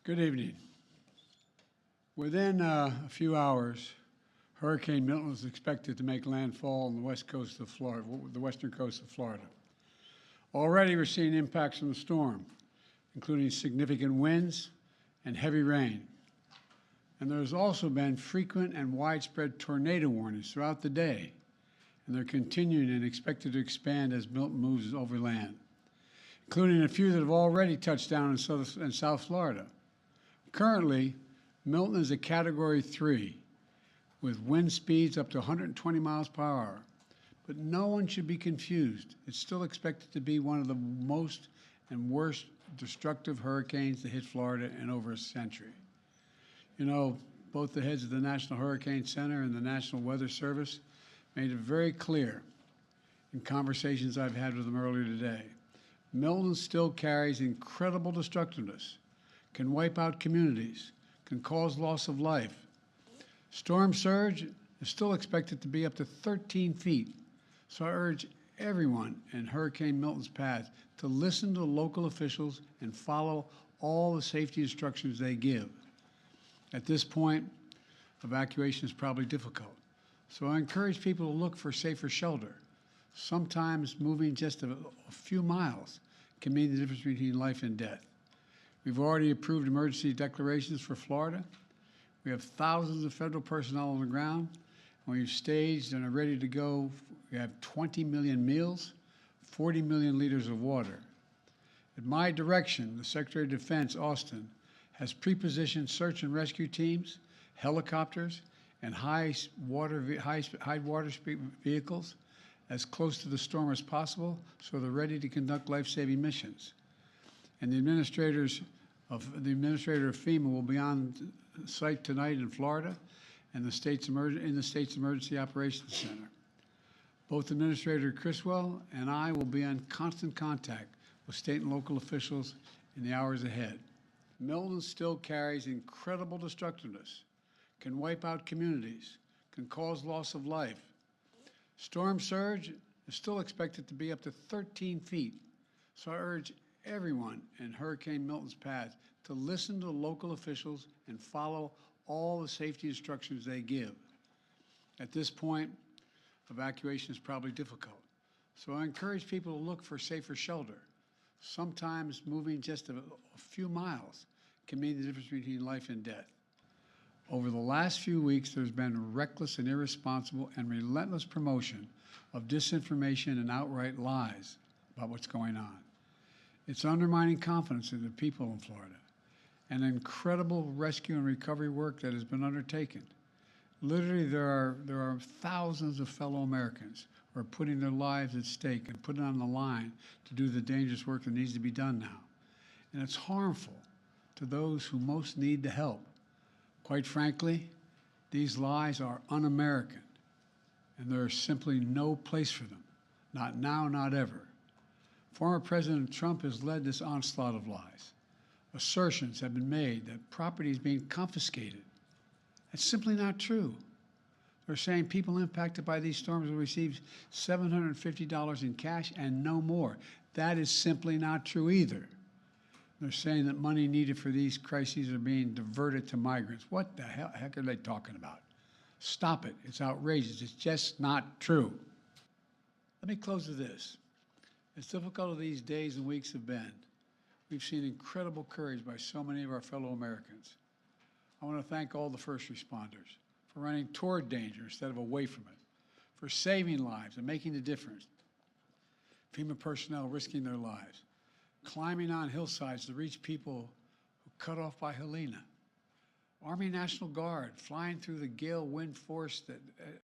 Good evening. Within a few hours, Hurricane Milton is expected to make landfall on the west coast of Florida, the western coast of Florida. Already we're seeing impacts from the storm, including significant winds and heavy rain. And there's also been frequent and widespread tornado warnings throughout the day, and they're continuing and expected to expand as Milton moves over land, including a few that have already touched down in South Florida. Currently, Milton is a Category 3 with wind speeds up to 120 miles per hour. But no one should be confused. It's still expected to be one of the most and worst destructive hurricanes to hit Florida in over a century. You know, both the heads of the National Hurricane Center and the National Weather Service made it very clear in conversations I've had with them earlier today. Milton still carries incredible destructiveness, can wipe out communities, can cause loss of life. Storm surge is still expected to be up to 13 feet. So I urge everyone in Hurricane Milton's path to listen to local officials and follow all the safety instructions they give. At this point, evacuation is probably difficult. So I encourage people to look for safer shelter. Sometimes moving just a few miles can mean the difference between life and death. We've already approved emergency declarations for Florida. We have thousands of federal personnel on the ground, and we've staged and are ready to go. We have 20 million meals, 40 million liters of water. At my direction, the Secretary of Defense, Austin, has pre-positioned search and rescue teams, helicopters, and high water speed vehicles as close to the storm as possible, so they're ready to conduct life-saving missions. And the Administrator of FEMA will be on site tonight in Florida and in the state's Emergency Operations Center. Both Administrator Criswell and I will be in constant contact with state and local officials in the hours ahead. Milton still carries incredible destructiveness, can wipe out communities, can cause loss of life. Storm surge is still expected to be up to 13 feet. So I urge everyone in Hurricane Milton's path to listen to local officials and follow all the safety instructions they give. At this point, evacuation is probably difficult. So I encourage people to look for safer shelter. Sometimes moving just a few miles can mean the difference between life and death. Over the last few weeks, there's been reckless and irresponsible and relentless promotion of disinformation and outright lies about what's going on. It's undermining confidence in the people in Florida, and incredible rescue and recovery work that has been undertaken. Literally, there are thousands of fellow Americans who are putting their lives at stake and putting on the line to do the dangerous work that needs to be done now. And it's harmful to those who most need the help. Quite frankly, these lies are un-American, and there is simply no place for them, not now, not ever. Former President Trump has led this onslaught of lies. Assertions have been made that property is being confiscated. That's simply not true. They're saying people impacted by these storms will receive $750 in cash and no more. That is simply not true either. They're saying that money needed for these crises are being diverted to migrants. What the heck are they talking about? Stop it. It's outrageous. It's just not true. Let me close with this. As difficult as these days and weeks have been, we've seen incredible courage by so many of our fellow Americans. I want to thank all the first responders for running toward danger instead of away from it, for saving lives and making a difference. FEMA personnel risking their lives, climbing on hillsides to reach people who cut off by Helena. Army National Guard flying through the gale wind force that